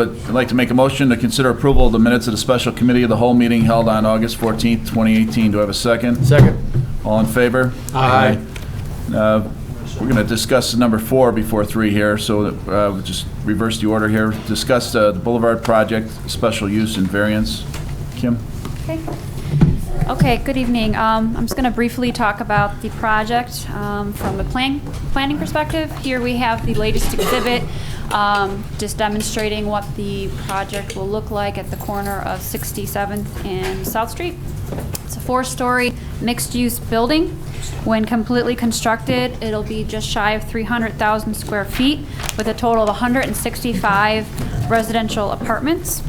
I'd like to make a motion to consider approval of the minutes of the special committee of the whole meeting held on August 14th, 2018. Do I have a second? Second. All in favor? Aye. We're going to discuss number 4 before 3 here, so that, we'll just reverse the order here. Discuss the Boulevard project, special use and variance. Kim? Okay, good evening. I'm just going to briefly talk about the project from a planning perspective. Here we have the latest exhibit, just demonstrating what the project will look like at the corner of 67th and South Street. It's a 4-story mixed-use building. When completely constructed, it'll be just shy of 300,000 square feet with a total of 165 residential apartments.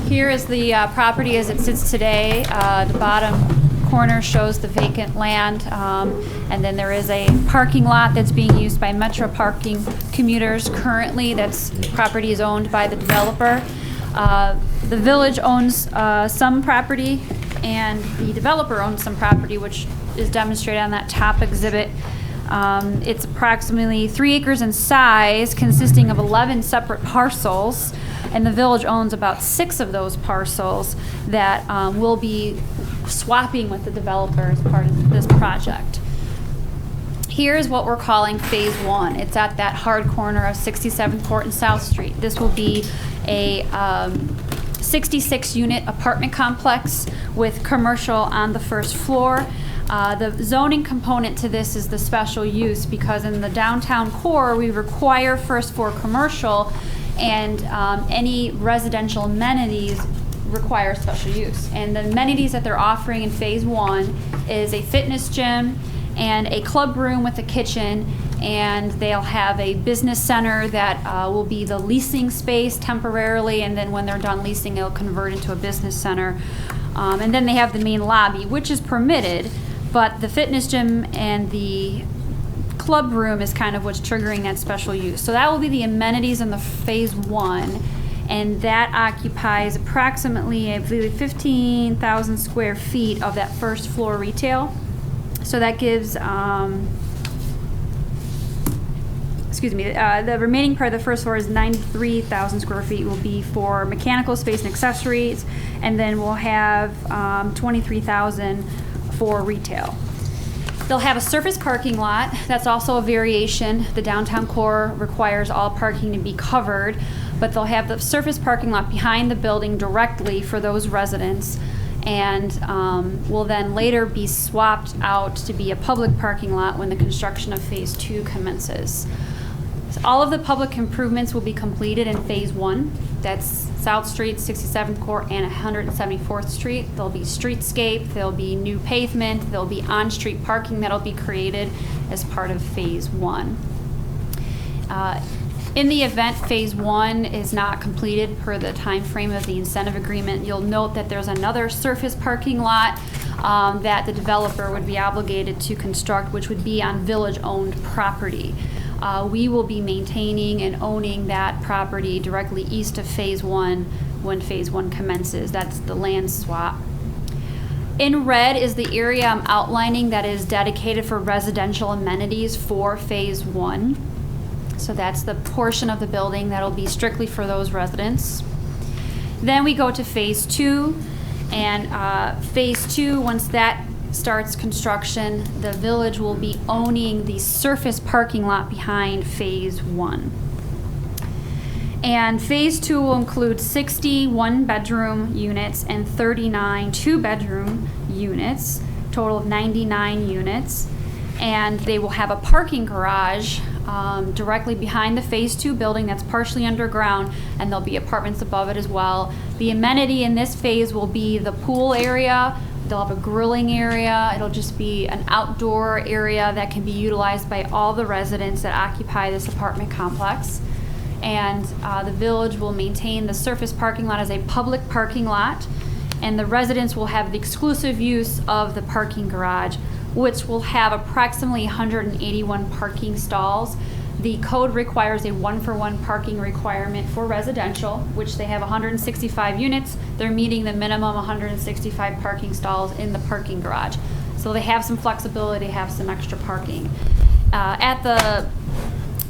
Here is the property as it sits today. The bottom corner shows the vacant land, and then there is a parking lot that's being used by Metro Parking commuters currently. That's property is owned by the developer. The village owns some property, and the developer owns some property, which is demonstrated on that top exhibit. It's approximately 3 acres in size, consisting of 11 separate parcels, and the village owns about 6 of those parcels that will be swapping with the developer as part of this project. Here's what we're calling Phase 1. It's at that hard corner of 67th Court and South Street. This will be a 66-unit apartment complex with commercial on the first floor. The zoning component to this is the special use, because in the downtown core we require first floor commercial, and any residential amenities require special use. And the amenities that they're offering in Phase 1 is a fitness gym and a club room with a kitchen, and they'll have a business center that will be the leasing space temporarily, and then when they're done leasing, it'll convert into a business center. And then they have the main lobby, which is permitted, but the fitness gym and the club room is kind of what's triggering that special use. So that will be the amenities in the Phase 1, and that occupies approximately, I believe, 15,000 square feet of that first floor retail. So that gives, the remaining part of the first floor is 93,000 square feet will be for mechanical space and accessories, and then we'll have 23,000 for retail. They'll have a surface parking lot. That's also a variation. The downtown core requires all parking to be covered, but they'll have the surface parking lot behind the building directly for those residents, and will then later be swapped out to be a public parking lot when the construction of Phase 2 commences. So all of the public improvements will be completed in Phase 1. That's South Street, 67th Court, and 174th Street. There'll be streetscape, there'll be new pavement, there'll be on-street parking that'll be created as part of Phase 1. In the event Phase 1 is not completed per the time frame of the incentive agreement, you'll note that there's another surface parking lot that the developer would be obligated to construct, which would be on village-owned property. We will be maintaining and owning that property directly east of Phase 1 when Phase 1 commences. That's the land swap. In red is the area I'm outlining that is dedicated for residential amenities for Phase 1. So that's the portion of the building that'll be strictly for those residents. Then we go to Phase 2, and Phase 2, once that starts construction, the village will be owning the surface parking lot behind Phase 1. And Phase 2 will include 60 one-bedroom units and 39 two-bedroom units, total of 99 units. And they will have a parking garage directly behind the Phase 2 building that's partially underground, and there'll be apartments above it as well. The amenity in this phase will be the pool area. They'll have a grilling area. It'll just be an outdoor area that can be utilized by all the residents that occupy this apartment complex. And the village will maintain the surface parking lot as a public parking lot, and the residents will have the exclusive use of the parking garage, which will have approximately 181 parking stalls. The code requires a 1-for-1 parking requirement for residential, which they have 165 units. They're meeting the minimum 165 parking stalls in the parking garage. So they have some flexibility, have some extra parking. At the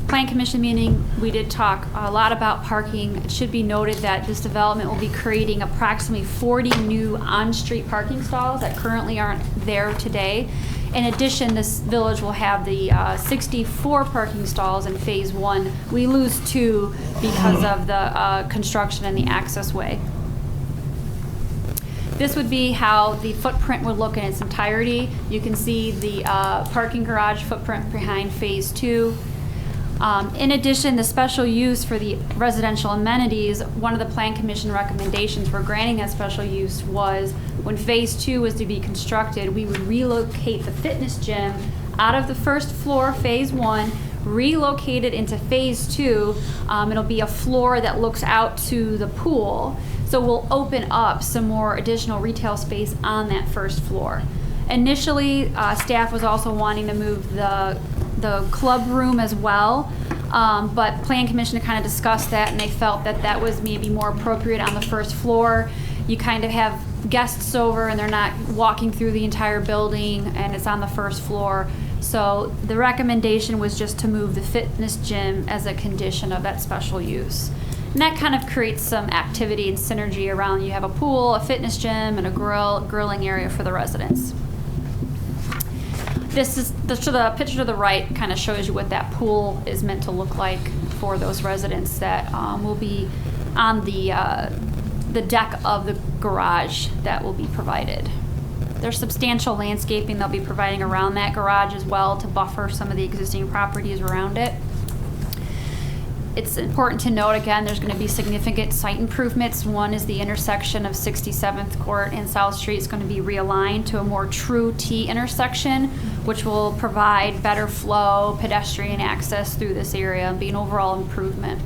Plan Commission meeting, we did talk a lot about parking. It should be noted that this development will be creating approximately 40 new on-street parking stalls that currently aren't there today. In addition, this village will have the 64 parking stalls in Phase 1. We lose 2 because of the construction and the access way. This would be how the footprint would look in its entirety. You can see the parking garage footprint behind Phase 2. In addition, the special use for the residential amenities, one of the Plan Commission recommendations for granting that special use was when Phase 2 was to be constructed, we would relocate the fitness gym out of the first floor, Phase 1, relocate it into Phase 2. It'll be a floor that looks out to the pool. So we'll open up some more additional retail space on that first floor. Initially, staff was also wanting to move the club room as well, but Plan Commission kind of discussed that, and they felt that that was maybe more appropriate on the first floor. You kind of have guests over and they're not walking through the entire building, and it's on the first floor. So the recommendation was just to move the fitness gym as a condition of that special use. And that kind of creates some activity and synergy around. You have a pool, a fitness gym, and a grilling area for the residents. This is the picture to the right kind of shows you what that pool is meant to look like for those residents that will be on the deck of the garage that will be provided. There's substantial landscaping they'll be providing around that garage as well to buffer some of the existing properties around it. It's important to note, again, there's going to be significant site improvements. One is the intersection of 67th Court and South Street is going to be realigned to a more true T intersection, which will provide better flow, pedestrian access through this area and be an overall improvement.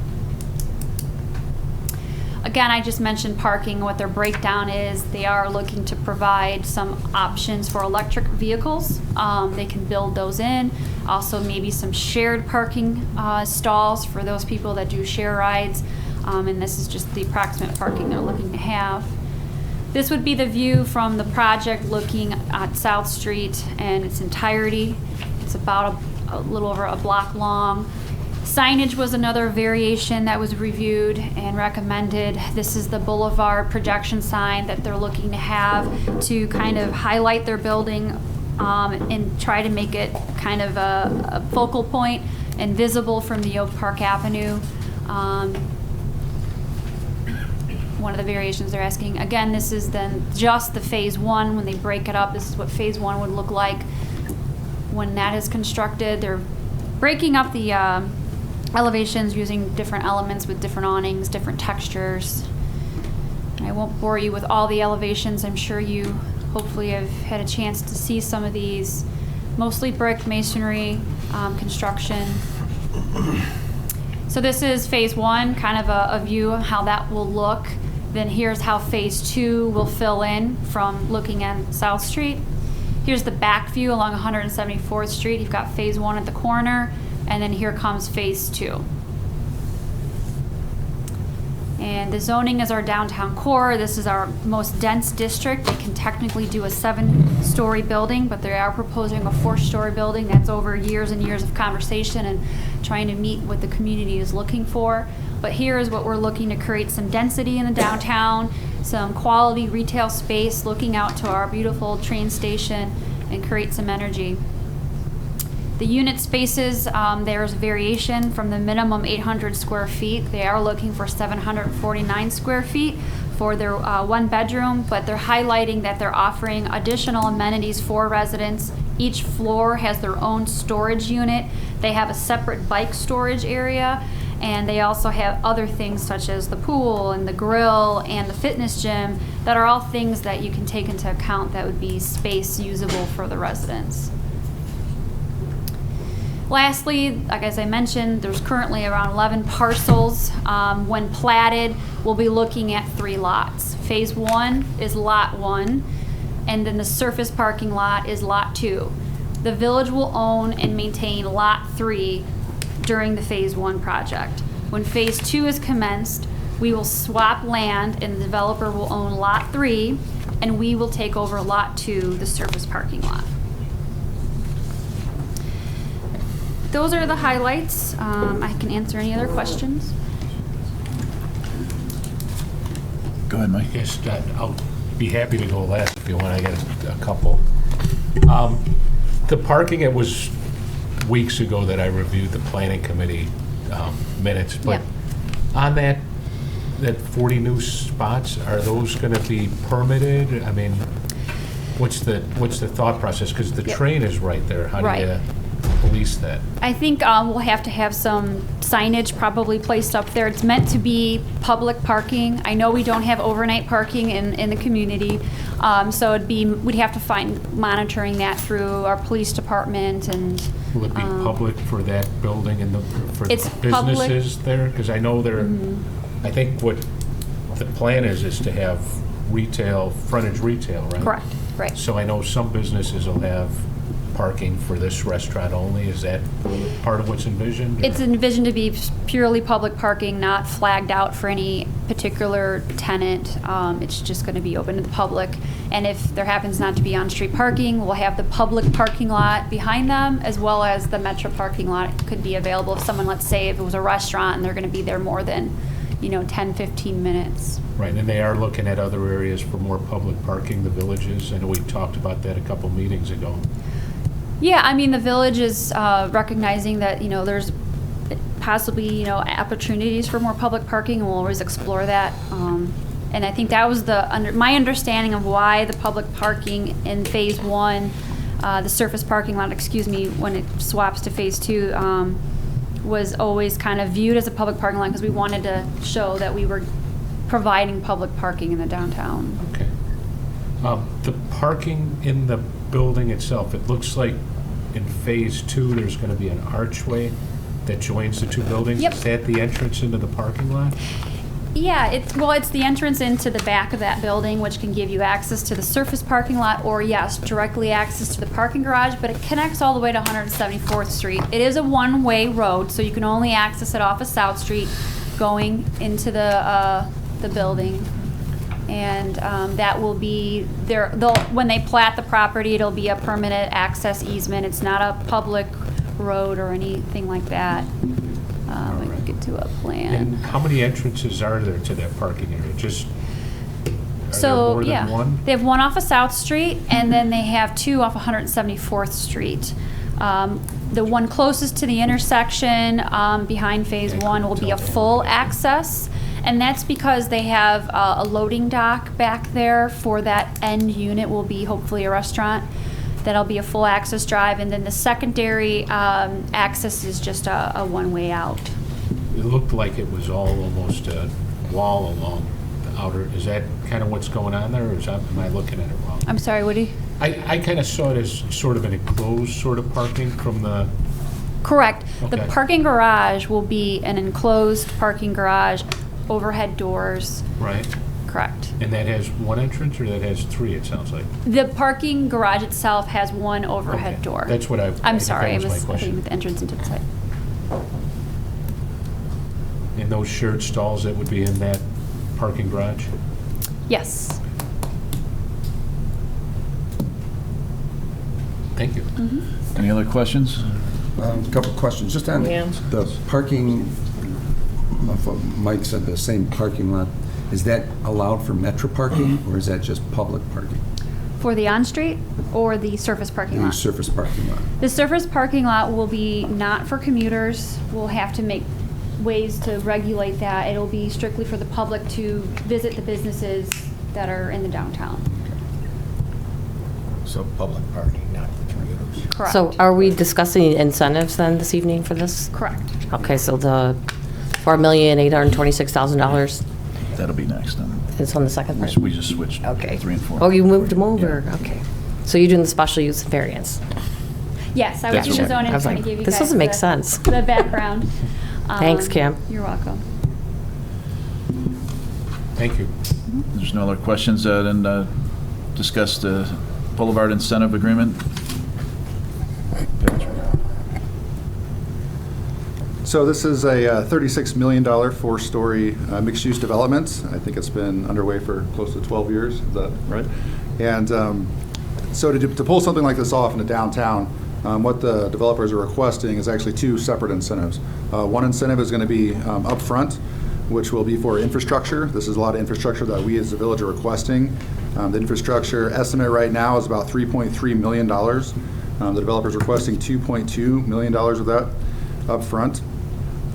Again, I just mentioned parking, what their breakdown is. They are looking to provide some options for electric vehicles. They can build those in. Also maybe some shared parking stalls for those people that do share rides. And this is just the approximate parking they're looking to have. This would be the view from the project looking at South Street in its entirety. It's about a little over a block long. Signage was another variation that was reviewed and recommended. This is the Boulevard projection sign that they're looking to have to kind of highlight their building and try to make it kind of a focal point and visible from the Oak Park Avenue. One of the variations they're asking. Again, this is then just the Phase 1. When they break it up, this is what Phase 1 would look like when that is constructed. They're breaking up the elevations using different elements with different awnings, different textures. I won't bore you with all the elevations. I'm sure you hopefully have had a chance to see some of these. Mostly brick masonry construction. So this is Phase 1, kind of a view of how that will look. Then here's how Phase 2 will fill in from looking at South Street. Here's the back view along 174th Street. You've got Phase 1 at the corner. And then here comes Phase 2. And the zoning is our downtown core. This is our most dense district. They can technically do a 7-story building, but they are proposing a 4-story building. That's over years and years of conversation and trying to meet what the community is looking for. But here is what we're looking to create: some density in the downtown, some quality retail space looking out to our beautiful train station, and create some energy. The unit spaces, there's variation from the minimum 800 square feet. They are looking for 749 square feet for their 1 bedroom, but they're highlighting that they're offering additional amenities for residents. Each floor has their own storage unit. They have a separate bike storage area, and they also have other things such as the pool and the grill and the fitness gym that are all things that you can take into account that would be space usable for the residents. Lastly, like as I mentioned, there's currently around 11 parcels. When platted, we'll be looking at 3 lots. Phase 1 is Lot 1, and then the surface parking lot is Lot 2. The village will own and maintain Lot 3 during the Phase 1 project. When Phase 2 is commenced, we will swap land and the developer will own Lot 3, and we will take over Lot 2, the surface parking lot. those are the highlights. I can answer any other questions. Go ahead, Mike. Yes, I'll be happy to go last if you want. I got a couple. The parking, it was weeks ago that I reviewed the planning committee minutes, but on that 40 new spots, are those going to be permitted? I mean, what's the thought process? Because the train is right there. How do you police that? I think we'll have to have some signage probably placed up there. It's meant to be public parking. I know we don't have overnight parking in the community, so we'd have to find monitoring that through our police department and. Will it be public for that building and for the businesses there? Because I know I think what the plan is to have frontage retail, right? Correct, right. So I know some businesses will have parking for this restaurant only. Is that part of what's envisioned? It's envisioned to be purely public parking, not flagged out for any particular tenant. It's just going to be open to the public. And if there happens not to be on-street parking, we'll have the public parking lot behind them, as well as the Metro parking lot could be available if someone, let's say, if it was a restaurant and they're going to be there more than 10, 15 minutes. Right, and they are looking at other areas for more public parking, the villages. I know we talked about that a couple meetings ago. Yeah, I mean, the village is recognizing that, there's possibly, opportunities for more public parking, and we'll always explore that. And I think that was my understanding of why the public parking in Phase 1, the surface parking lot, when it swaps to Phase 2, was always kind of viewed as a public parking lot because we wanted to show that we were providing public parking in the downtown. Okay. The parking in the building itself, it looks like in Phase 2 there's going to be an archway that joins the two buildings. Yep. Is that the entrance into the parking lot? Yeah, it's the entrance into the back of that building, which can give you access to the surface parking lot, or yes, directly access to the parking garage, but it connects all the way to 174th Street. It is a one-way road, so you can only access it off of South Street going into the building. And that will be there. When they plat the property, it'll be a permanent access easement. It's not a public road or anything like that. I can get to a plan. And how many entrances are there to that parking area? Are there more than one? They have one off of South Street, and then they have two off 174th Street. The one closest to the intersection behind Phase 1 will be a full access. And that's because they have a loading dock back there for that end unit will be hopefully a restaurant. That'll be a full access drive. And then the secondary access is just a one-way out. It looked like it was all almost a wall along the outer. Is that kind of what's going on there, or am I looking at it wrong? I'm sorry, Woody? I kind of saw it as sort of an enclosed sort of parking from the... Correct. Okay. The parking garage will be an enclosed parking garage, overhead doors. Right. Correct. And that has one entrance, or that has three, it sounds like? The parking garage itself has one overhead Okay. door. That's what I'm sorry, I that was my was question. thinking with the entrance into the site. And those shared stalls that would be in that parking garage? Yes. Thank you. Any other questions? A couple of questions, just on the parking, Mike said the same parking lot, is that allowed for Metro parking, or is that just public parking? For the on-street or the surface parking The lot? surface parking lot? The surface parking lot will be not for commuters. We'll have to make ways to regulate that. It'll be strictly for the public to visit the businesses that are in the downtown. So public parking, not for commuters. Correct. So are we discussing incentives then this evening for this? Correct. Okay, so the $4,826,000 That'll be next. is on the second part? We just switched Okay. 3 and 4. Oh, you moved them over, okay. So you're doing the special use variance? Yes, I was That's in the what- zone I and was trying to like, give you this guys doesn't make the- sense. the background. Thanks, Kim. You're welcome. Thank you. There's no other questions, then discuss the Boulevard incentive agreement. Patrick. So this is a $36 million four-story mixed-use development. I think it's been underway for close to 12 years, is that right? And so to pull something like this off in the downtown, what the developers are requesting is actually two separate incentives. One incentive is going to be upfront, which will be for infrastructure. This is a lot of infrastructure that we as the village are requesting. The infrastructure estimate right now is about $3.3 million. The developer's requesting $2.2 million of that upfront.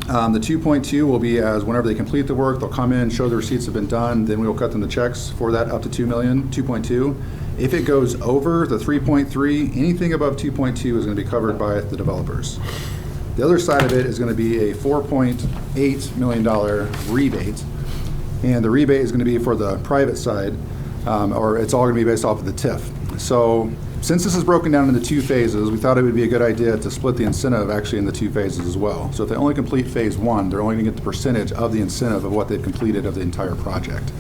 The 2.2 will be as whenever they complete the work, they'll come in, show the receipts have been done, then we will cut them the checks for that up to 2.2. If it goes over the 3.3, anything above 2.2 is going to be covered by the developers. The other side of it is going to be a $4.8 million rebate, and the rebate is going to be for the private side, or it's all going to be based off of the TIF. So since this is broken down into two phases, we thought it would be a good idea to split the incentive actually into two phases as well. So if they only complete phase one, they're only going to get the percentage of the incentive of what they've completed of the entire project.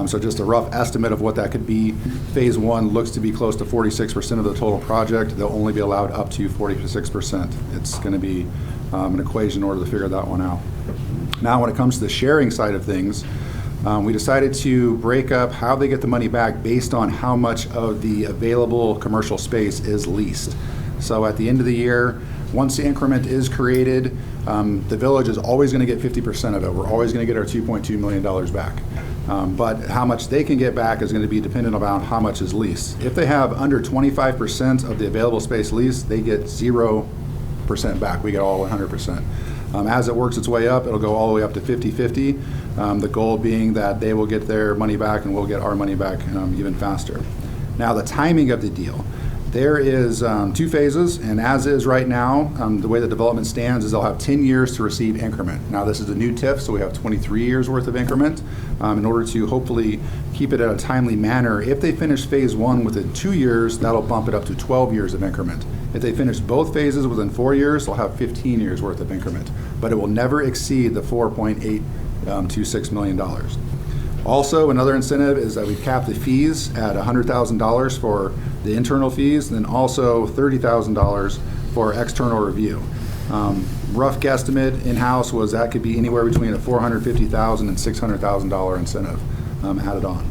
So just a rough estimate of what that could be. Phase one looks to be close to 46% of the total project. They'll only be allowed up to 46%. It's going to be an equation in order to figure that one out. Now, when it comes to the sharing side of things, we decided to break up how they get the money back based on how much of the available commercial space is leased. So at the end of the year, once the increment is created, the village is always going to get 50% of it. We're always going to get our $2.2 million back. But how much they can get back is going to be dependent on how much is leased. If they have under 25% of the available space leased, they get 0% back. We get all 100%. As it works its way up, it'll go all the way up to 50-50. The goal being that they will get their money back and we'll get our money back even faster. Now, the timing of the deal. There is two phases, and as is right now, the way the development stands is they'll have 10 years to receive increment. Now, this is a new TIF, so we have 23 years worth of increment in order to hopefully keep it at a timely manner. If they finish phase one within 2 years, that'll bump it up to 12 years of increment. If they finish both phases within 4 years, they'll have 15 years worth of increment, but it will never exceed the $4.826 million. Also, another incentive is that we cap the fees at $100,000 for the internal fees, and then also $30,000 for external review. Rough guesstimate in-house was that could be anywhere between a $450,000 and $600,000 incentive added on.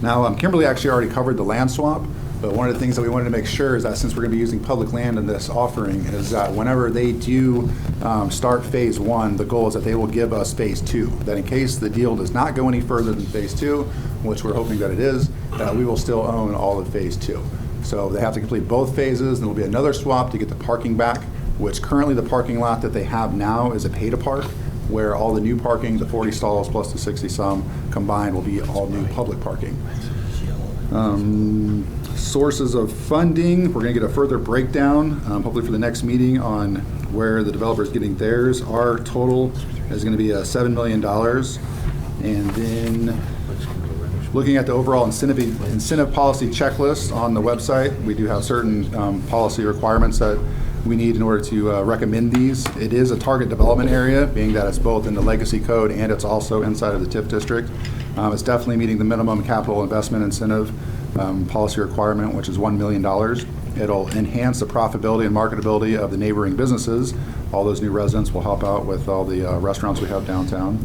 Now, Kimberly actually already covered the land swap, but one of the things that we wanted to make sure is that since we're going to be using public land in this offering is that whenever they do start phase one, the goal is that they will give us phase two. That in case the deal does not go any further than phase two, which we're hoping that it is, that we will still own all of phase two. So they have to complete both phases, and there will be another swap to get the parking back, which currently the parking lot that they have now is a pay-to-park, where all the new parking, the 40 stalls plus the 60-some combined will be all new public parking. Sources of funding, we're going to get a further breakdown, hopefully for the next meeting, on where the developer is getting theirs. Our total is going to be $7 million. And then looking at the overall incentive policy checklist on the website, we do have certain policy requirements that we need in order to recommend these. It is a target development area, being that it's both in the legacy code and it's also inside of the TIF district. It's definitely meeting the minimum capital investment incentive policy requirement, which is $1 million. It'll enhance the profitability and marketability of the neighboring businesses. All those new residents will help out with all the restaurants we have downtown.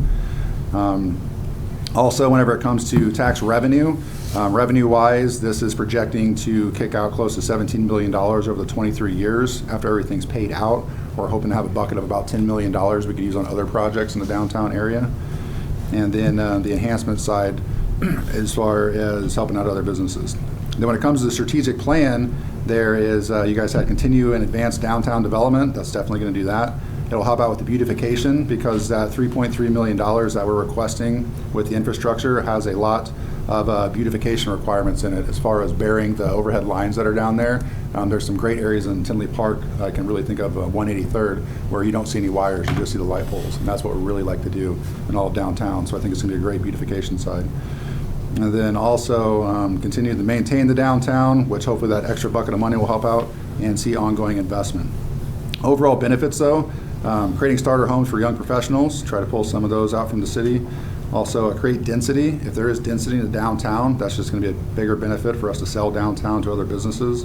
Also, whenever it comes to tax revenue, revenue-wise, this is projecting to kick out close to $17 billion over the 23 years after everything's paid out. We're hoping to have a bucket of about $10 million we could use on other projects in the downtown area. And then the enhancement side as far as helping out other businesses. Then when it comes to the strategic plan, there is, you guys had continue and advance downtown development. That's definitely going to do that. It'll help out with the beautification because that $3.3 million that we're requesting with the infrastructure has a lot of beautification requirements in it as far as burying the overhead lines that are down there. There's some great areas in Tinley Park. I can really think of 183rd where you don't see any wires, you just see the light poles. And that's what we really like to do in all of downtown. So I think it's going to be a great beautification side. And then also continue to maintain the downtown, which hopefully that extra bucket of money will help out, and see ongoing investment. Overall benefits though, creating starter homes for young professionals, try to pull some of those out from the city. Also create density. If there is density in the downtown, that's just going to be a bigger benefit for us to sell downtown to other businesses.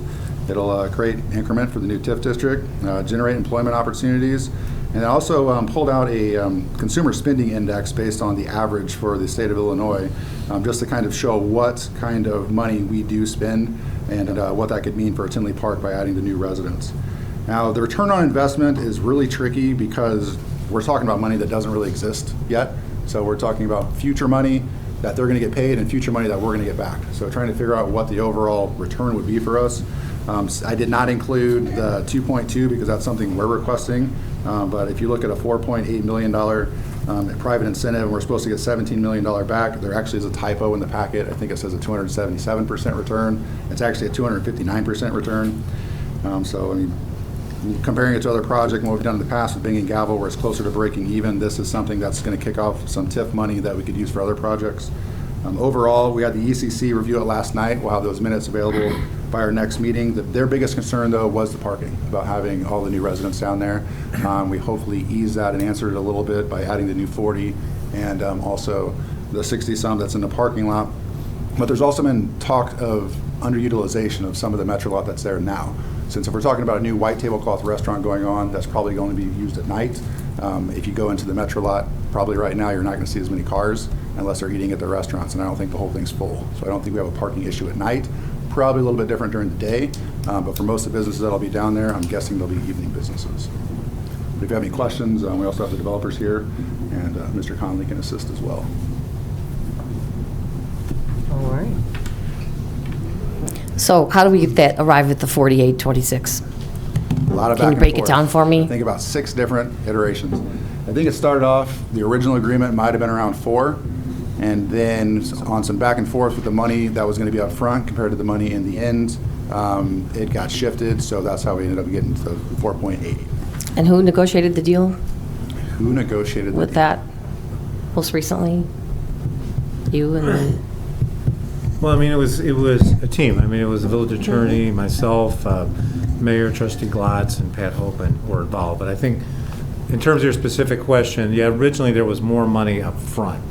It'll create increment for the new TIF district, generate employment opportunities, And I also pulled out a consumer spending index based on the average for the state of Illinois, just to kind of show what kind of money we do spend and what that could mean for Tinley Park by adding the new residents. Now, the return on investment is really tricky because we're talking about money that doesn't really exist yet. So we're talking about future money that they're going to get paid and future money that we're going to get back. So trying to figure out what the overall return would be for us. I did not include the 2.2 because that's something we're requesting. But if you look at a $4.8 million private incentive, and we're supposed to get $17 million back, there actually is a typo in the packet. I think it says a 277% return. It's actually a 259% return. So, I mean, comparing it to other projects and what we've done in the past with Bing and Gavel, where it's closer to breaking even, this is something that's going to kick off some TIF money that we could use for other projects. Overall, we had the ECC review it last night. We'll have those minutes available by our next meeting. Their biggest concern, though, was the parking, about having all the new residents down there. We hopefully eased that and answered it a little bit by adding the new 40 and also the 60-some that's in the parking lot. But there's also been talk of underutilization of some of the Metro lot that's there now. Since if we're talking about a new white tablecloth restaurant going on, that's probably going to be used at night. If you go into the Metro lot, probably right now you're not going to see as many cars unless they're eating at the restaurants, and I don't think the whole thing's full. So I don't think we have a parking issue at night. Probably a little bit different during the day, but for most of the businesses that'll be down there, I'm guessing they'll be evening businesses. But if you have any questions, we also have the developers here, and Mr. Conley can assist as well. All right. So how do we get that, arrive at the 4826? A lot of Can back you and break it forth. down for me? I think about 6 different iterations. I think it started off, the original agreement might have been around 4, and then on some back and forth with the money that was going to be up front compared to the money in the end, it got shifted, so that's how we ended up getting to 4.8. And who negotiated the deal Who negotiated with the that most recently? You and then, Well, I mean, it was a team. I mean, it was the village attorney, myself, Mayor, Trustee Glotz, and Pat Hopen were involved. But I think in terms of your specific question, yeah, originally there was more money up front.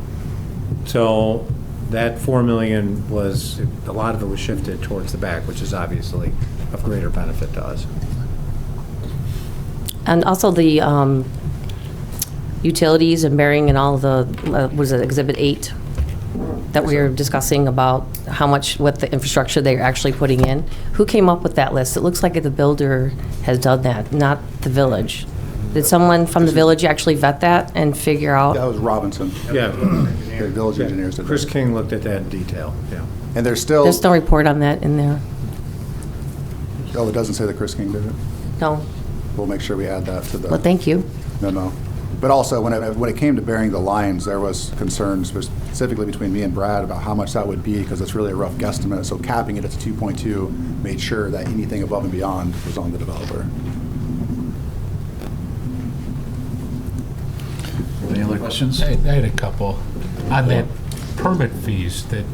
So that $4 million was, a lot of it was shifted towards the back, which is obviously of greater benefit to us. and also the utilities and bearing and all the, what is it, Exhibit 8? That we were discussing about how much, what the infrastructure they're actually putting in. Who came up with that list? It looks like the builder has done that, not the village. Did someone from the village actually vet that and figure out? That was Robinson. Yeah. The village engineers did Chris that. King looked at that in detail, yeah. And there's still, There's no report on that in there? oh, it doesn't say that Chris King did it? No? We'll make sure we add that to the Well, thank you. memo. But also, when it came to burying the lines, there was concerns specifically between me and Brad about how much that would be, because it's really a rough guesstimate. So capping it at 2.2 made sure that anything above and beyond was on the developer. Any other questions? I had a couple. On that permit fees, that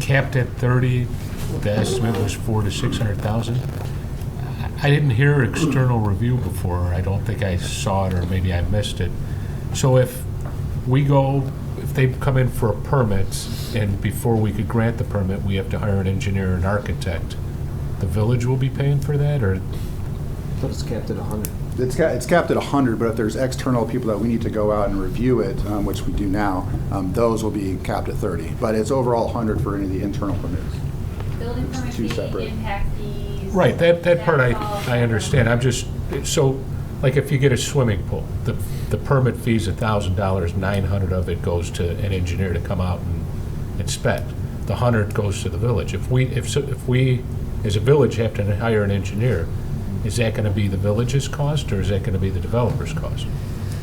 capped at 30, the estimate was 400,000 to 600,000. I didn't hear external review before. I don't think I saw it, or maybe I missed it. So if they come in for a permit, and before we could grant the permit, we have to hire an engineer and architect, the village will be paying for that, or? But it's capped at 100. It's capped at 100, but if there's external people that we need to go out and review it, which we do now, those will be capped at 30. But it's overall 100 for any of the internal permits. Building permit Two fee, separate. impact fees. Right, that part that's all I understand. I'm just, so, like if you get a swimming pool, the permit fee's $1,000, 900 of it goes to an engineer to come out and inspect. The 100 goes to the village. If we, as a village, have to hire an engineer, is that gonna be the village's cost, or is that gonna be the developer's cost?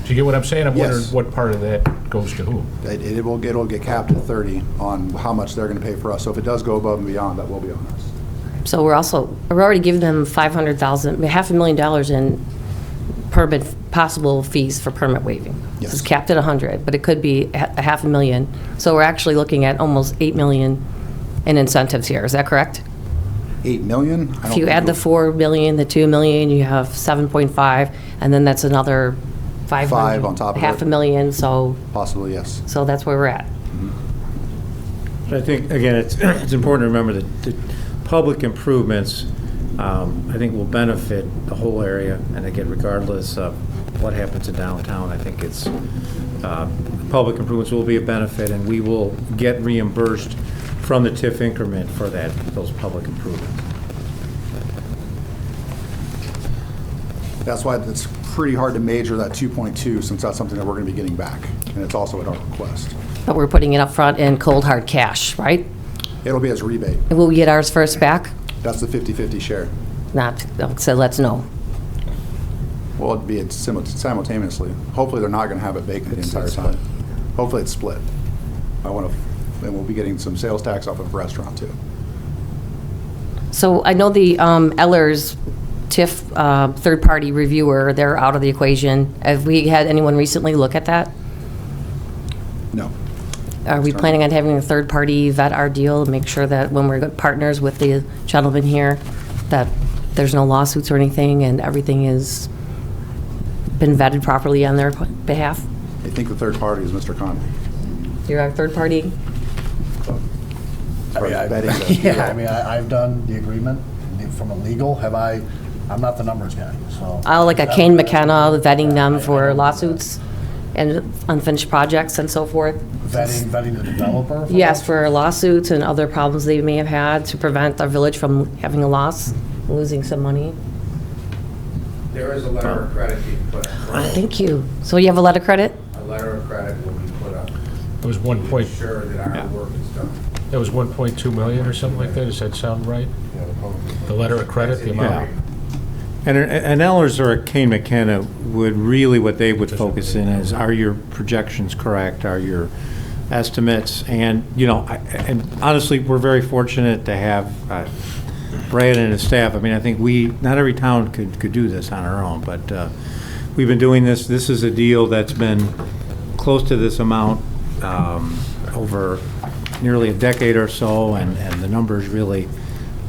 Do you get what I'm saying? I'm wondering Yes. what part of that goes to who? It'll get capped at 30 on how much they're going to pay for us. So if it does go above and beyond, that will be on us. So we're already giving them $500,000, $500,000 in permit, possible fees for permit waiving. Yes. It's capped at 100, but it could be $500,000. So we're actually looking at almost $8 million in incentives here. Is that correct? 8 million? I If don't you think add the we'll- 4 million, the 2 million, you have 7.5, and then that's another 500. Five on top of it. $500,000, Possibly, yes. so that's where we're at. But I think, again, it's important to remember that the public improvements, I think, will benefit the whole area, and again, regardless of what happens in downtown. I think it's, public improvements will be a benefit, and we will get reimbursed from the TIF increment for those public improvements. That's why it's pretty hard to measure that 2.2, since that's something that we're going to be getting back, and it's also at our request. But we're putting it up front in cold, hard cash, right? It'll be as a rebate. And will we get ours first back? That's the 50/50 share. Not, so let's know. Well, it'd be simultaneously. Hopefully, they're not going to have it vacant the entire time. Hopefully, it's split. And we'll be getting some sales tax off of the restaurant, too. So I know the Ellers TIF third-party reviewer, they're out of the equation. Have we had anyone recently look at that? No. Are we planning on having a third-party vet our deal, make sure that when we're good partners with the gentleman here, that there's no lawsuits or anything, and everything has been vetted properly on their behalf? I think the third party is Mr. Conley. You're our third-party? As far as vetting goes, Yeah, I mean, I've done the agreement from a legal, I'm not the numbers guy, so. Like a Kane McKenna, vetting them for lawsuits and unfinished projects and so forth? Vetting the developer? Yes, for lawsuits and other problems they may have had to prevent our village from having a loss, losing some money. There is a letter of credit being put up. Thank you. So you have a letter of credit? A letter of credit will be put up. It was 1 to point, ensure that our work is done. that was 1.2 million or something like that? Does that sound right? The letter of credit, the amount? And an Ellers or a Kane McKenna would really, what they would focus in is, are your projections correct? Are your estimates? And, and honestly, we're very fortunate to have Brad and his staff. I mean, I think not every town could do this on our own, but we've been doing this. This is a deal that's been close to this amount over nearly a decade or so, and the numbers really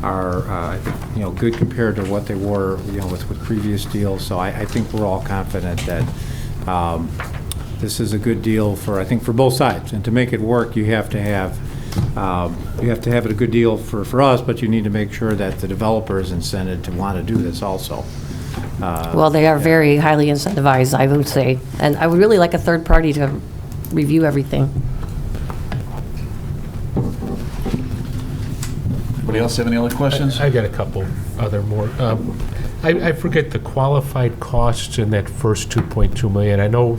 are, I think, good compared to what they were, with previous deals. So I think we're all confident that this is a good deal for both sides. And to make it work, you have to have it a good deal for us, but you need to make sure that the developer is incented to want to do this also. Well, they are very highly incentivized, I would say. And I would really like a third party to review everything. Anybody else have any other questions? I got a couple other more. I forget the qualified costs in that first 2.2 million. I know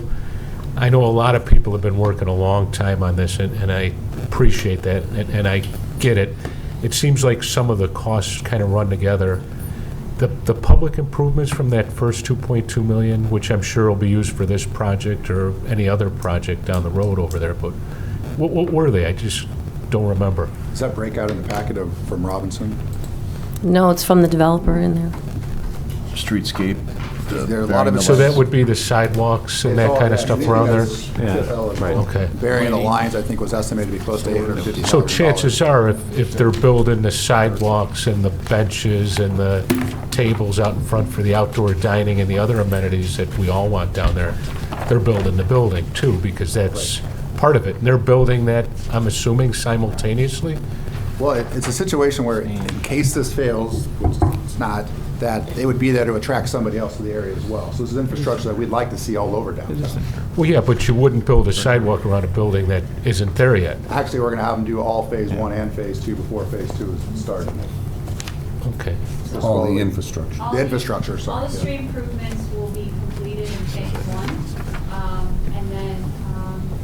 a lot of people have been working a long time on this, and I appreciate that, and I get it. It seems like some of the costs kind of run together. The public improvements from that first 2.2 million, which I'm sure will be used for this project or any other project down the road over there, but what were they? I just don't remember. Is that breakout in the packet from Robinson? No, it's from the developer in there. Streetscape. There are a lot of it. So that would be the sidewalks and that kind of stuff around there? Right. Okay. Burying the lines, I think, was estimated to be close to $850,000. So chances are, if they're building the sidewalks and the benches and the tables out in front for the outdoor dining and the other amenities that we all want down there, they're building the building too, because that's part of it. And they're building that, I'm assuming, simultaneously? Well, it's a situation where in case this fails, which it's not, that they would be there to attract somebody else to the area as well. So this is infrastructure that we'd like to see all over downtown. Well, yeah, but you wouldn't build a sidewalk around a building that isn't there yet. Actually, we're going to have them do all Phase 1 and Phase 2 before Phase 2 is started. Okay. All the infrastructure. The infrastructure, All sorry. the yeah. street improvements will be completed in phase 1. And then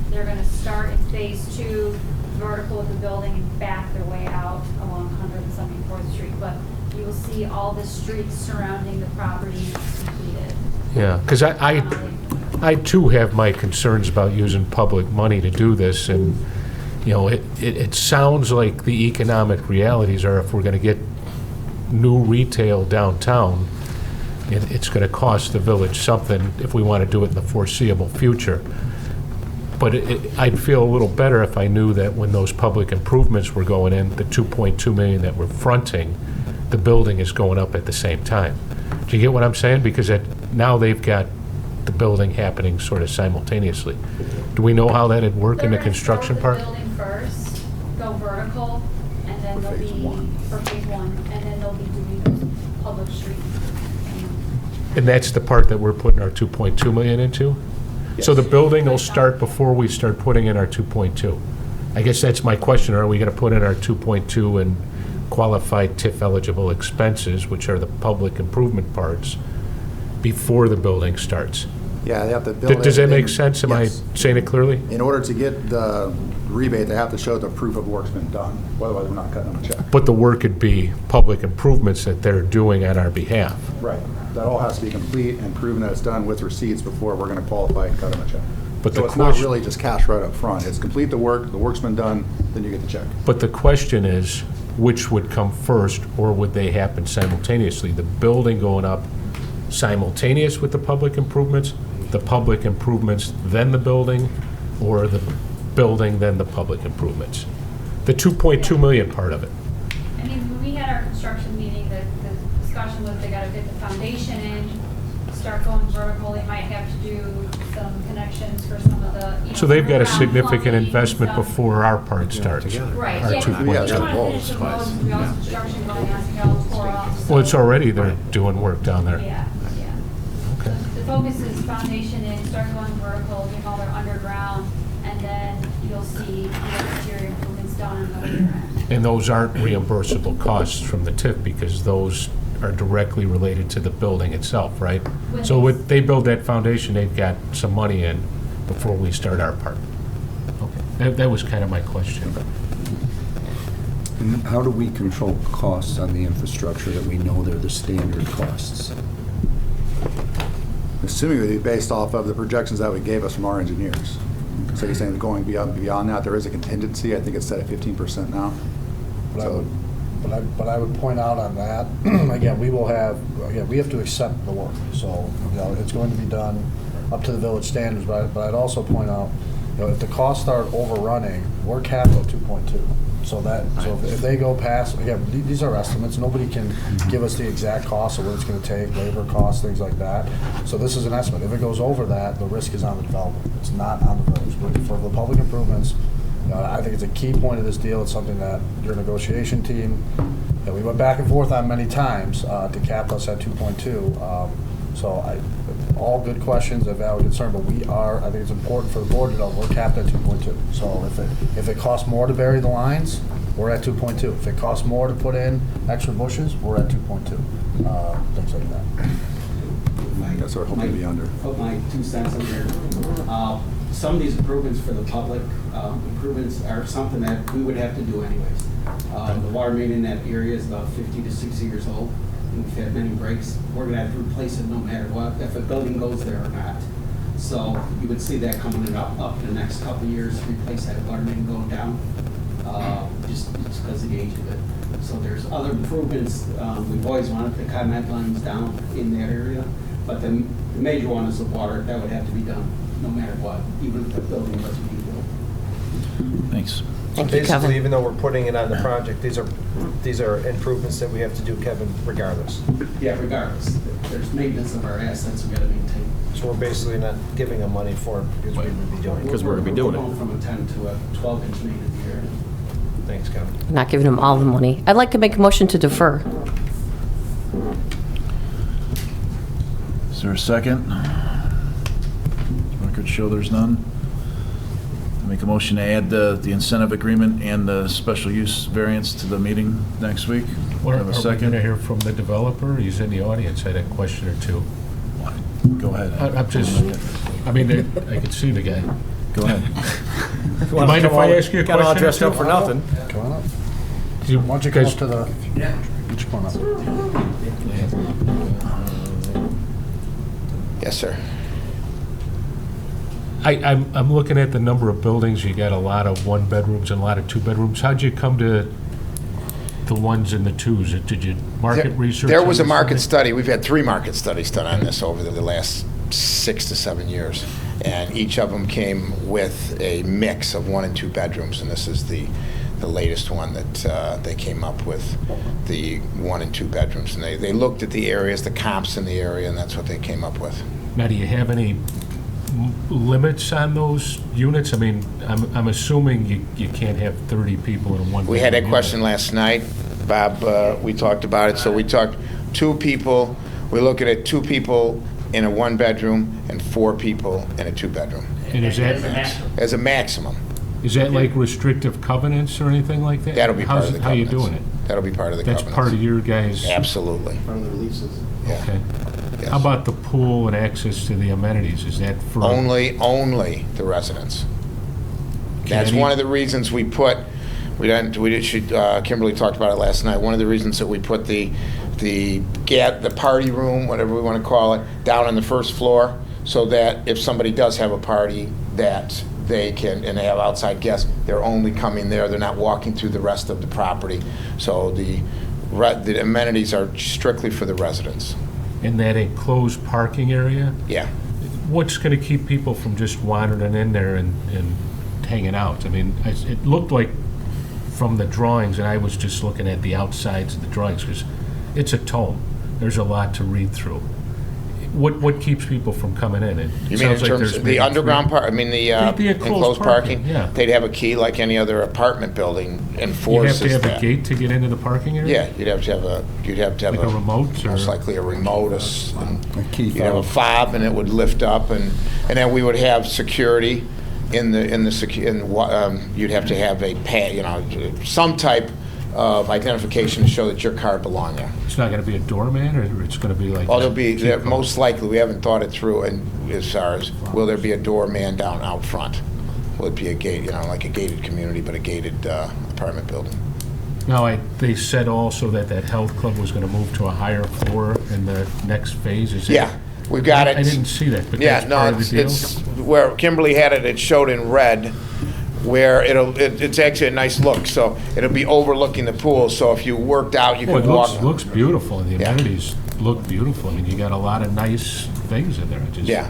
they're going to start in phase 2, vertical of the building, and back their way out along 174th Street. But you will see all the streets surrounding the property completed. Yeah, because I too have my concerns about using public money to do this, and, it sounds like the economic realities are, if we're going to get new retail downtown, it's going to cost the village something if we want to do it in the foreseeable future. But I'd feel a little better if I knew that when those public improvements were going in, the 2.2 million that we're fronting, the building is going up at the same time. Do you get what I'm saying? Because now they've got the building happening sort of simultaneously. Do we know how that'd work in the construction part? They're going to start with the building first, go vertical, and then they'll be, for phase 1, and then they'll be doing those public streets. And that's the part that we're putting our 2.2 million into? So the building will start before we start putting in our 2.2? I guess that's my question. Are we going to put in our 2.2 and qualified TIF-eligible expenses, which are the public improvement parts, before the building starts? Yeah, they have to build it. Does that make sense? Am I Yes. saying it clearly? In order to get the rebate, they have to show the proof of work's been done. Otherwise, we're not cutting them a check. But the work could be public improvements that they're doing on our behalf. Right. That all has to be complete and proven that it's done with receipts before we're going to qualify and cut them a check. But So the it's not question- really just cash right up front. It's complete the work's been done, then you get the check. But the question is, which would come first, or would they happen simultaneously? The building going up simultaneous with the public improvements, the public improvements, then the building, or the building, then the public improvements? The 2.2 million part of it. I mean, when we had our construction meeting, the discussion was they gotta get the foundation in, start going vertical, they might have to do some connections for some of the, you know. So they've got a ground significant plumbing investment stuff. before our part starts. Right, Our yeah, 2.2. we Yeah, want to finish the twice. roads, we also construction going on, so we all tore off. Well, it's already, they're doing work down there. Yeah, yeah. Okay. The focus is foundation in, start going vertical, get all their underground, and then you'll see the exterior improvements done on the later end. And those aren't reimbursable costs from the TIF, because those are directly related to the building itself, right? So when they build that foundation, they've got some money in before we start our part. Okay, that was kind of my question. And how do we control costs on the infrastructure that we know they're the standard costs? Assuming it would be based off of the projections that would gave us from our engineers. So you're saying going beyond that, there is a contingency. I think it's set at 15% now. But I So- would, but I would point out on that, again, we have to accept the work. So, you know, it's going to be done up to the village standards, but I'd also point out, you know, if the costs start overrunning, we're capped at 2.2. So if they go past, again, these are estimates, nobody can give us the exact cost of what it's gonna take, labor costs, things like that. So this is an estimate. If it goes over that, the risk is on the development. It's not on the village. But for the public improvements, I think it's a key point of this deal. It's something that your negotiation team, that we went back and forth on many times to cap us at 2.2. All good questions, a valid concern, but I think it's important for the board to know, we're capped at 2.2. So if it costs more to bury the lines, we're at 2.2. If it costs more to put in extra bushes, we're at 2.2. Things like that. That's what we're hoping to be under. Put my 2 cents in there. Some of these improvements for the public, improvements are something that we would have to do anyways. The water main in that area is about 50 to 60 years old. And we've had many breaks. We're gonna have to replace it no matter what, if a building goes there or not. So you would see that coming up in the next couple of years, replace that water main going down, just because of the age of it. So there's other improvements. We've always wanted the comment lines down in that area, but the major one is the water. That would have to be done no matter what, even if the building doesn't be built. Thanks. Thank you, Basically, Kevin. even though we're putting it on the project, these are improvements that we have to do, Kevin, regardless. Yeah, regardless, there's maintenance of our assets we gotta maintain. So we're basically not giving them money for it because we would be doing it. Because we're gonna be doing it. We're going from a 10 to a 12-inch main in the year. Thanks, Kevin. Not giving them all the money. I'd like to make a motion to defer. Is there a second? Record show there's none. Make a motion to add the incentive agreement and the special use variance to the meeting next week. Are Have a we second? going to hear from the developer? He's in the audience. I had a question or two. Go ahead. I'm just, I mean, I could see the guy. Go ahead. You mind if I ask you a question? Got all or dressed two? up for nothing. Come on up. Do you- Why don't you come up guys- to the, each come up. Yes, sir. I'm looking at the number of buildings. You got a lot of 1-bedrooms and a lot of 2-bedrooms. How'd you come to the 1s and the 2s? Did you market research? There on was a this market thing? study. We've had 3 market studies done on this over the last 6 to 7 years. And each of them came with a mix of 1 and 2 bedrooms. And this is the latest one that they came up with, the 1 and 2 bedrooms. And they looked at the areas, the comps in the area, and that's what they came up with. Now, do you have any limits on those units? I mean, I'm assuming you can't have 30 people in one. We had that unit. question last night, Bob, we talked about it, so we talked 2 people We're looking at 2 people in a 1-bedroom and 4 people in a 2-bedroom And is that, as a maximum. is that like restrictive covenants or anything like that? That'll be part of the How you covenants. doing it? That'll be part of the That's covenants. part of your guys'... Absolutely. Part of the releases. Yeah. Okay. Yes. How about the pool and access to the amenities? Is that for... Only the residents. That's one of the reasons we put, Kimberly talked about it last night, one of the reasons that we put the party room, whatever we want to call it, down on the first floor, so that if somebody does have a party, that they can, and they have outside guests, they're only coming there, they're not walking through the rest of the property. So the amenities are strictly for the residents. In that enclosed parking area? Yeah. What's going to keep people from just wandering in there and hanging out? I mean, it looked like from the drawings, and I was just looking at the outsides of the drawings, because it's a tome. There's a lot to read through. What keeps people from coming in? You mean in terms of the underground part, I mean the enclosed parking? Yeah. They'd have a key like any other apartment building, You have enforces to have that. a gate to get into the parking area? Yeah, you'd have to have Like a remote, or- most likely a remote, A key you'd have a fob. fob, and it would lift up, and then we would have security you'd have to have a some type of identification to show that your car belonged there. It's not going to be a doorman, or it's going to be like... Well, most likely, we haven't thought it through, and as far as, will there be a doorman down out front? Will it be a gate, like a gated community, but a gated apartment building? Now, they said also that health club was going to move to a higher floor in the next phase, is it? Yeah, we've got it. I didn't see that, but Yeah, that's no, part of the deal? it's where Kimberly had it, it showed in red, where it's actually a nice look, so it'll be overlooking the pool, so if you worked out, you Well, could it walk. looks beautiful, and the Yeah. amenities look beautiful. I mean, you got a lot of nice things in there. Yeah,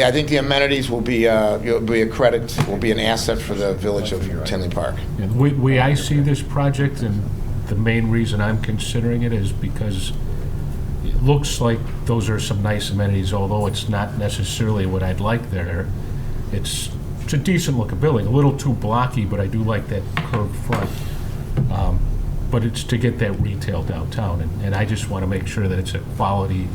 I think the amenities will be a credit, will be an asset for the village of Tinley Park. And the way I see this project, and the main reason I'm considering it, is because it looks like those are some nice amenities, although it's not necessarily what I'd like there. It's a decent looking building, a little too blocky, but I do like that curved front. But it's to get that retail downtown, and I just want to make sure that it's a quality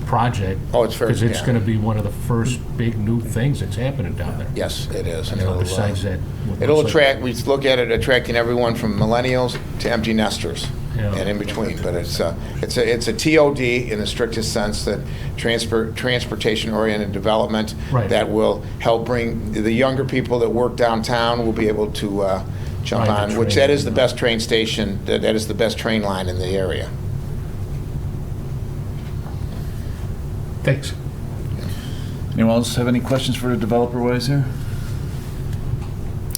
project. Oh, it's very- Because it's yeah. going to be one of the first big new things that's happening down there. Yes, it is. And Besides that. what It'll looks like- attract, we look at it attracting everyone from millennials to empty nesters Yeah. and in between. But it's a TOD in the strictest sense, that transportation-oriented development Right. that will help bring the younger people that work downtown will be able to jump Ride the on, which train. that is the best train station, that is the best train line in the area. Thanks. Anyone else have any questions for the developer-wise here?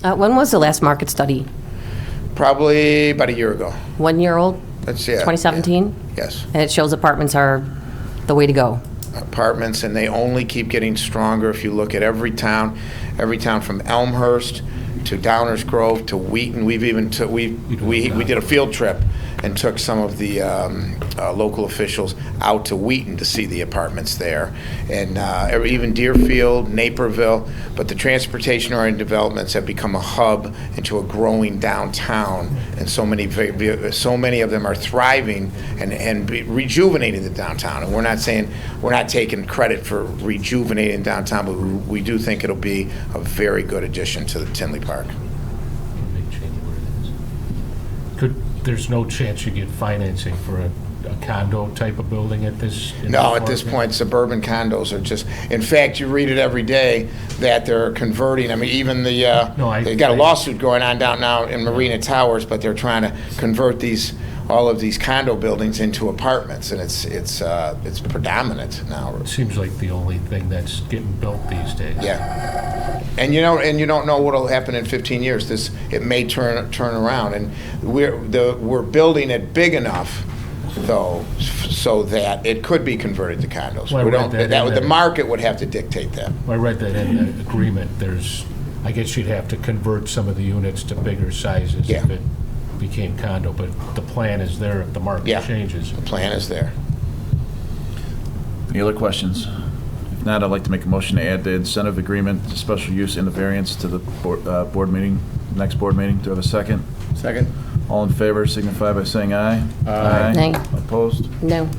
When was the last market study? Probably about a year ago. 1 year old? That's, yeah. 2017? Yes. And it shows apartments are the way to go. Apartments, and they only keep getting stronger. If you look at every town from Elmhurst to Downers Grove to Wheaton, we did a field trip and took some of the local officials out to Wheaton to see the apartments there, and even Deerfield, Naperville. But the transportation-oriented developments have become a hub into a growing downtown, and so many of them are thriving and rejuvenating the downtown. And we're not taking credit for rejuvenating downtown, but we do think it'll be a very good addition to the Tinley Park. There's no chance you get financing for a condo type of building at this? No, at this point, suburban condos are just, in fact, you read it every day that they're converting, I mean, even they got a lawsuit going on down now in Marina Towers, but they're trying to convert all of these condo buildings into apartments, and it's predominant now. It seems like the only thing that's getting built these days. Yeah. And you don't know what'll happen in 15 years. It may turn around, and we're building it big enough, though, so that it could be converted to condos. Well, The market would have to dictate that. I read that in the agreement. I guess you'd have to convert some of the units to bigger sizes Yeah. if it became condo, but the plan is there if the market Yeah. changes. The plan is there. Any other questions? If not, I'd like to make a motion to add the incentive agreement to special use and the variance to the board meeting, next board meeting. Do I have a second? Second. All in favor signify by saying aye. Nay. Opposed? No.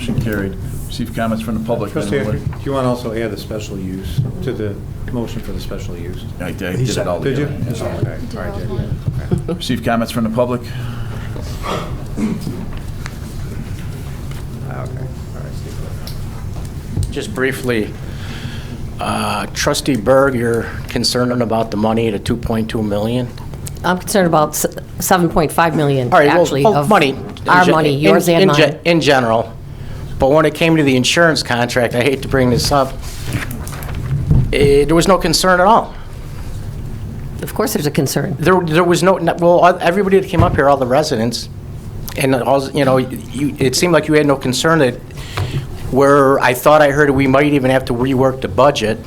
Motion carried. Receive comments from the public. Trustee, do you want to also add the special use to the motion for the special use? I did it all Did you? together. Oh, okay. All right, did. Okay. Receive comments from the public. Okay. All right, Steve. Just briefly, Trustee Berg, you're concerned about the money, the 2.2 million? I'm concerned about 7.5 million, All right, actually, well, of money. our money, yours and mine. In general. But when it came to the insurance contract, I hate to bring this up, there was no concern at all. Of course there's a concern. There was no, well, everybody that came up here, all the residents, and all, you know, it seemed like you had no concern that where I thought I heard we might even have to rework the budget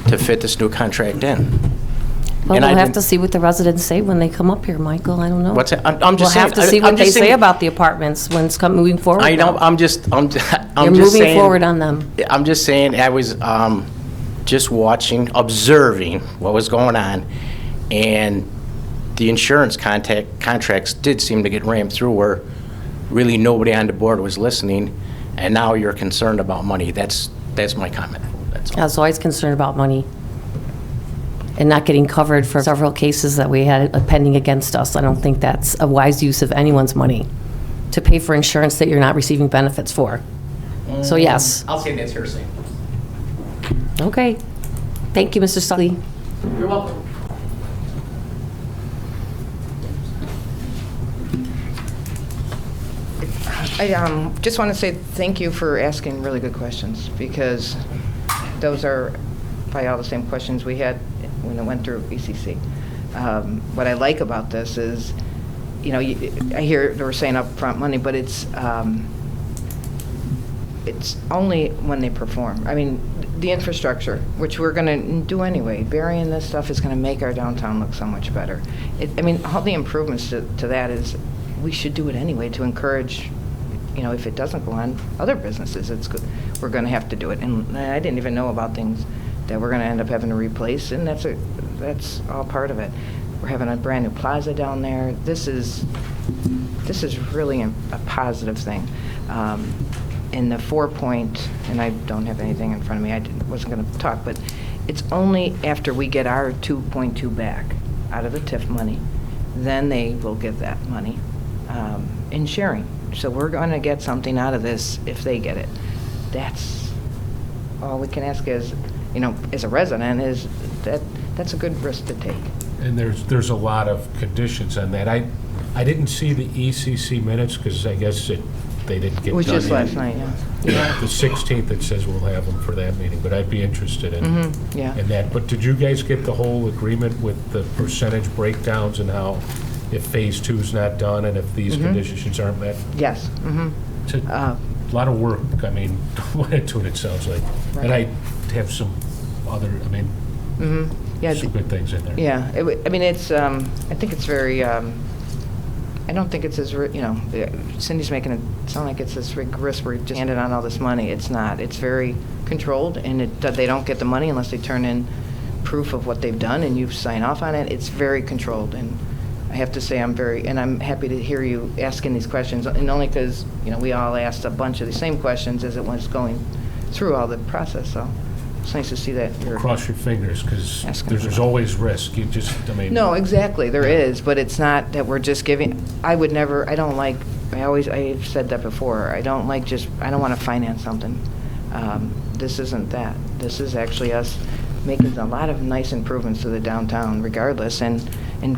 to fit this new contract in. Well, And I we'll have didn't- to see what the residents say when they come up here, Michael. I don't know. What's that? I'm just saying. We'll have to see I'm what they just say saying- about the apartments when it's moving forward. I know, now. I'm just You're moving moving forward on them. I'm just saying, I was just watching, observing what was going on, and the insurance contracts did seem to get rammed through where really nobody on the board was listening, and now you're concerned about money. That's my comment. That's all. I was always concerned about money and not getting covered for several cases that we had pending against us. I don't think that's a wise use of anyone's money to pay for insurance that you're not receiving benefits for. So yes. I'll say that's hearsay. Okay. Thank you, Mr. Sully. You're welcome. I just want to say thank you for asking really good questions, because those are probably all the same questions we had when it went through ECC. What I like about this is, you know, I hear they were saying upfront money, but it's only when they perform. I mean, the infrastructure, which we're going to do anyway, burying this stuff is going to make our downtown look so much better. I mean, all the improvements to that is, we should do it anyway to encourage, you know, if it doesn't go on, other businesses, it's good. We're going to have to do it. And I didn't even know about things that we're going to end up having to replace, and that's all part of it. We're having a brand new plaza down there. This is really a positive thing. In the 4-point, and I don't have anything in front of me, I wasn't going to talk, but it's only after we get our 2.2 back out of the TIF money, then they will get that money in sharing. So we're going to get something out of this if they get it. That's all we can ask as, you know, as a resident, is that's a good risk to take. And there's a lot of conditions on that. I didn't see the ECC minutes because I guess they didn't get done. It was just yet. last night, yeah. The 16th, it says we'll have them for that meeting, but I'd be interested in yeah. in that. But did you guys get the whole agreement with the percentage breakdowns and how if Phase 2 is not done and if these conditions aren't met? Yes. It's a lot of work, I mean, went into it, it sounds like. Right. And I have some other, I mean, Yeah. some good things in there. Yeah. I mean, it's. I think it's very. I don't think it's as, you know, Cindy's making it sound like it's this rigorous, we're just handing on all this money. It's not. It's very controlled, and they don't get the money unless they turn in proof of what they've done, and you sign off on it. It's very controlled, and I have to say I'm happy to hear you asking these questions, and only because, you know, we all asked a bunch of the same questions as it was going through all the process, so it's nice to see that you're... Cross your fingers, because Asking there's for always risk. You just, I mean... No, exactly, there is, but it's not that we're just giving, I've said that before, I don't want to finance something. This isn't that. This is actually us making a lot of nice improvements to the downtown regardless, and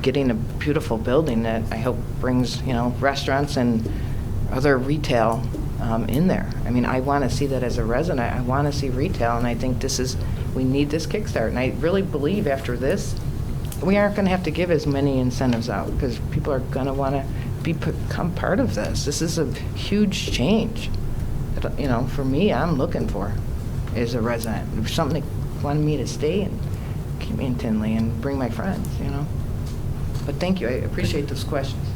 getting a beautiful building that I hope brings, you know, restaurants and other retail in there. I mean, I want to see that as a resident. I want to see retail, and I think we need this kickstart. And I really believe after this, we aren't going to have to give as many incentives out, because people are going to want to become part of this. This is a huge change. You know, for me, I'm looking for as a resident. Something that wanted me to stay and keep me in Tinley and bring my friends, you know. But thank you. I appreciate those questions.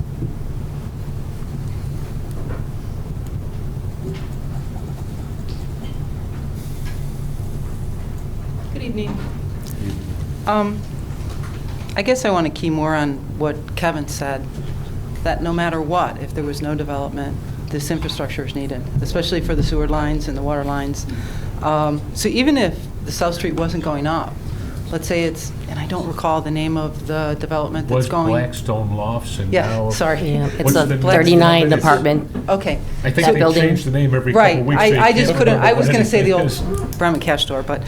Good evening. I guess I want to key more on what Kevin said, that no matter what, if there was no development, this infrastructure is needed, especially for the sewer lines and the water lines. So even if the South Street wasn't going up, let's say it's, and I don't recall the name of the development that's Was going. Blackstone Lofts and Yeah, now... sorry. Yeah, What's it's a the- 39 apartment. Okay. I think That they building- change the name every Right. couple weeks. I just can't couldn't, I remember was what going to say the old anything is. Bremen Cash Store, but,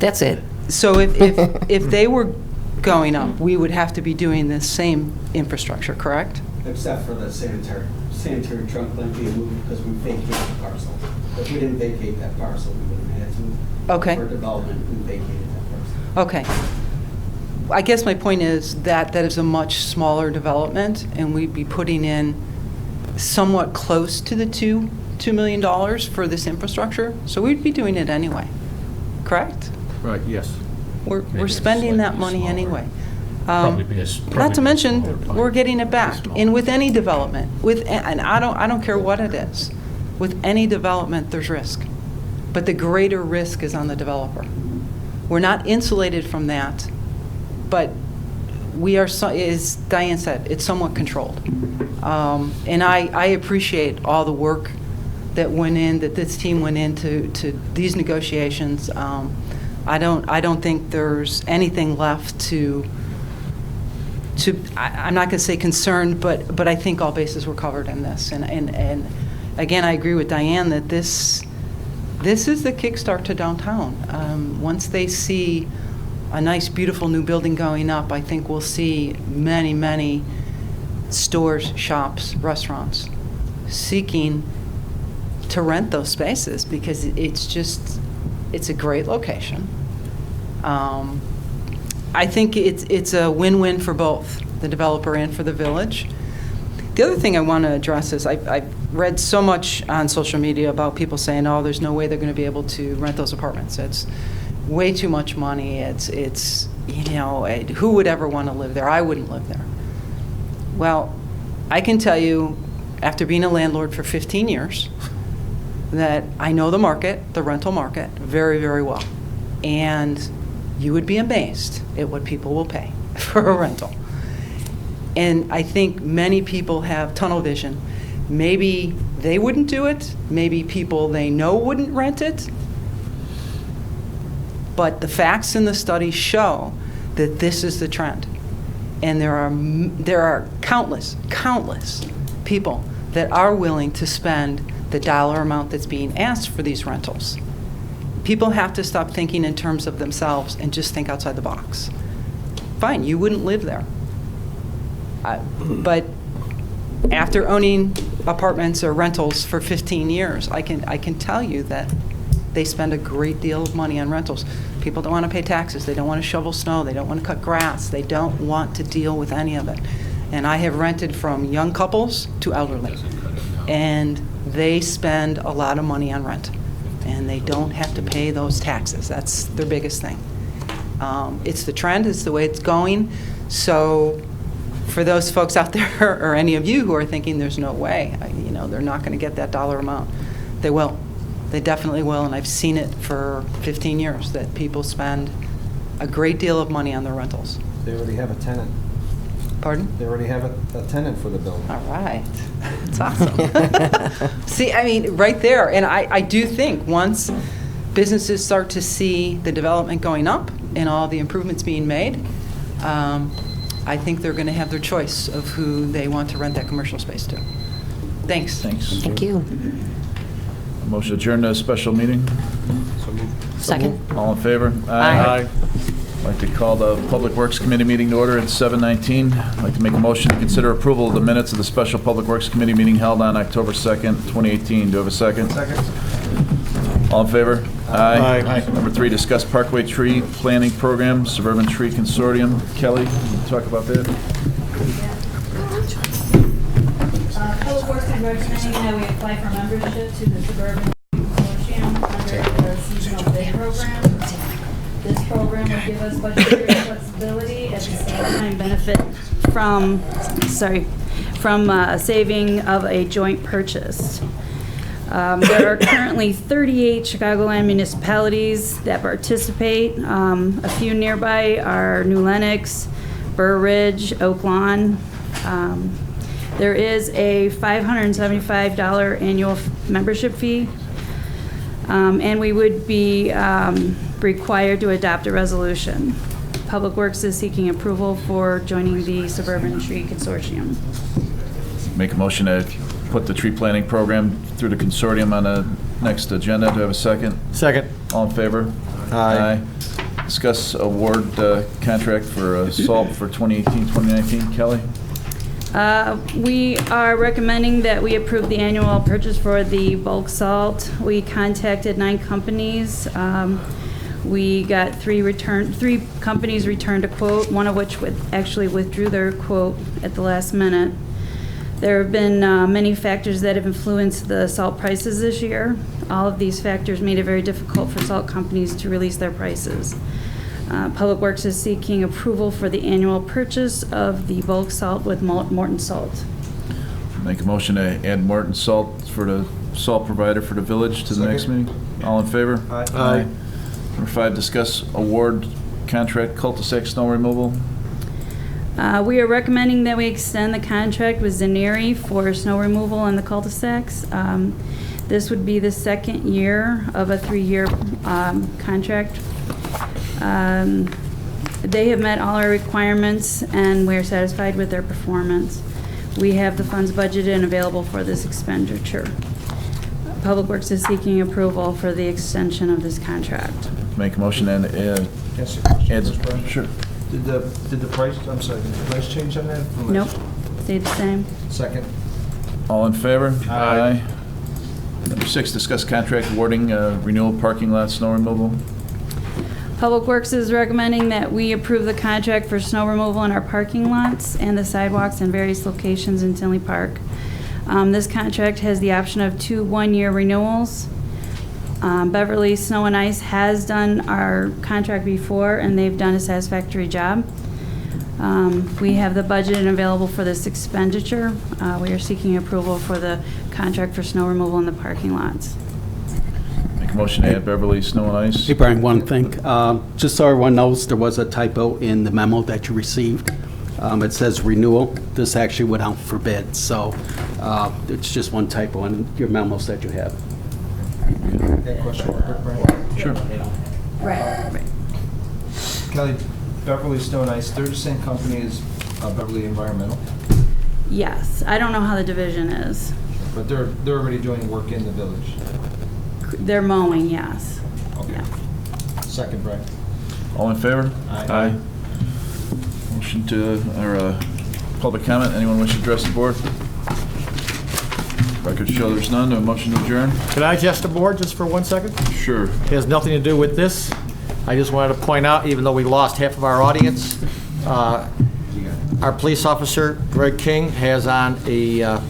That's it. so if they were going up, we would have to be doing this same infrastructure, correct? Except for the sanitary trunk line being moved because we vacated the parcel. If we didn't vacate that parcel, we wouldn't have had to. Okay. For development, we vacated that parcel. Okay. I guess my point is that that is a much smaller development, and we'd be putting in somewhat close to the $2 million for this infrastructure, so we'd be doing it anyway, correct? Right, yes. We're Maybe spending that slightly money smaller. anyway. Probably be a s- Not probably to be a mention, smaller plant. we're getting it back. Smaller. And with any development, and I don't care what it is, with any development, there's risk. But the greater risk is on the developer. We're not insulated from that, but we are, as Diane said, it's somewhat controlled. And I appreciate all the work that went in, that this team went into these negotiations. I don't think there's anything left to I'm not going to say concerned, but I think all bases were covered in this. And again, I agree with Diane that this is the kickstart to downtown. Once they see a nice, beautiful new building going up, I think we'll see many, many stores, shops, restaurants seeking to rent those spaces because it's a great location. I think it's a win-win for both the developer and for the village. The other thing I want to address is I've read so much on social media about people saying, oh, there's no way they're going to be able to rent those apartments. It's way too much money. It's who would ever want to live there? I wouldn't live there. Well, I can tell you, after being a landlord for 15 years, that I know the market, the rental market, very, very well. And you would be amazed at what people will pay for a rental. And I think many people have tunnel vision. Maybe they wouldn't do it. Maybe people they know wouldn't rent it. But the facts and the studies show that this is the trend. And there are countless people that are willing to spend the dollar amount that's being asked for these rentals. People have to stop thinking in terms of themselves and just think outside the box. Fine, you wouldn't live there. But after owning apartments or rentals for 15 years, I can tell you that they spend a great deal of money on rentals. People don't want to pay taxes. They don't want to shovel snow. They don't want to cut grass. They don't want to deal with any of it. And I have rented from young couples to elderly. And they spend a lot of money on rent. And they don't have to pay those taxes. That's their biggest thing. It's the trend. It's the way it's going. So for those folks out there, or any of you who are thinking there's no way, they're not going to get that dollar amount, they will. They definitely will, and I've seen it for 15 years, that people spend a great deal of money on their rentals. They already have a tenant. Pardon? They already have a tenant for the building. All right. That's awesome. See, right there. And I do think once businesses start to see the development going up and all the improvements being made, I think they're going to have their choice of who they want to rent that commercial space to. Thanks. Thank you. Motion to adjourn to special meeting. Second. All in favor? Aye. I'd like to call the Public Works Committee meeting to order at 7:19. I'd like to make a motion to consider approval of the minutes of the special Public Works Committee meeting held on October 2nd, 2018. Do I have a second? Second. All in favor? Aye. Number 3, discuss Parkway Tree Planning Program, Suburban Tree Consortium. Kelly, can you talk about that? Public Works is recommending that we apply for membership to the Suburban Consortium under the seasonal bid program. This program will give us budgetary flexibility at the same time benefit from saving of a joint purchase. There are currently 38 Chicagoland municipalities that participate. A few nearby are New Lenox, Burr Ridge, Oak Lawn. There is a $575 annual membership fee, and we would be required to adopt a resolution. Public Works is seeking approval for joining the Suburban Tree Consortium. Make a motion to put the tree planting program through the consortium on the next agenda. Do I have a second? Second. All in favor? Aye. Discuss award contract for salt for 2018-2019. Kelly? We are recommending that we approve the annual purchase for the bulk salt. We contacted 9 companies. We got 3 companies returned a quote, one of which actually withdrew their quote at the last minute. There have been many factors that have influenced the salt prices this year. All of these factors made it very difficult for salt companies to release their prices. Public Works is seeking approval for the annual purchase of the bulk salt with Morton Salt. Make a motion to add Morton Salt for the salt provider for the village to the next meeting. All in favor? Aye. Number 5, discuss award contract cul-de-sac snow removal. We are recommending that we extend the contract with Zaneri for snow removal on the cul-de-sacs. This would be the 2nd year of a 3-year contract. They have met all our requirements, and we are satisfied with their performance. We have the funds budgeted and available for this expenditure. Public Works is seeking approval for the extension of this contract. Make a motion and Yes, sure. Did the price, I'm sorry, did the price change on that? from last Nope, stayed the same. Second. All in favor? Aye. Number 6, discuss contract awarding renewal parking lot snow removal. Public Works is recommending that we approve the contract for snow removal in our parking lots and the sidewalks in various locations in Tinley Park. This contract has the option of 2 one-year renewals. Beverly Snow and Ice has done our contract before, and they've done a satisfactory job. We have the budget and available for this expenditure. We are seeking approval for the contract for snow removal in the parking lots. Make a motion to add Beverly Snow and Ice. Hey, Brian, one thing. Just so everyone knows, there was a typo in the memo that you received. It says renewal. This actually went out for bid, so it's just one typo in your memos that you have. Got a question real quick, Brian? Sure. Right. Kelly, Beverly Snow and Ice, they're the same company as Beverly Environmental, Yes, I don't know how the division is. but they're already doing work in the village. They're mowing, yes. Okay. Yeah. Second, Brian. All in favor? Aye. Motion to, or public comment. Anyone wish to address the board? Records show there's none. A motion to adjourn? Could I adjust the board just for 1 second? Sure. It has nothing to do with this. I just wanted to point out, even though we lost half of our audience, our police officer, Greg King, has on a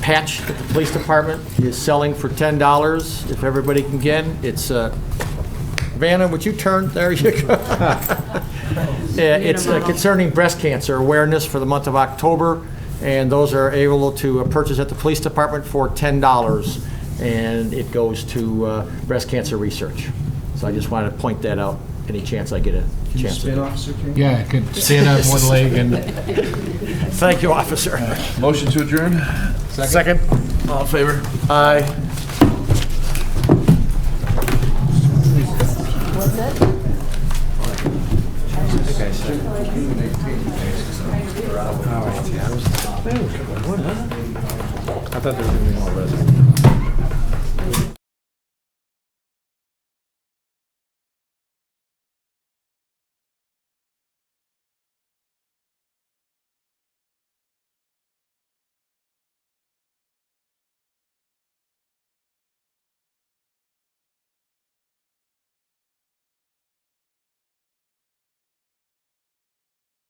patch that the police department is selling for $10. If everybody can get it, it's Vanna, would you turn? There you go. It's concerning breast cancer awareness for the month of October, and those are able to purchase at the police department for $10, and it goes to breast cancer research. So I just wanted to point that out any chance I get a Can you chance. spin, Officer King? Yeah, I could stand on one leg and Thank you, officer. Motion to adjourn? Second. All in favor? Aye. What's it? I thought there was going to be more residents.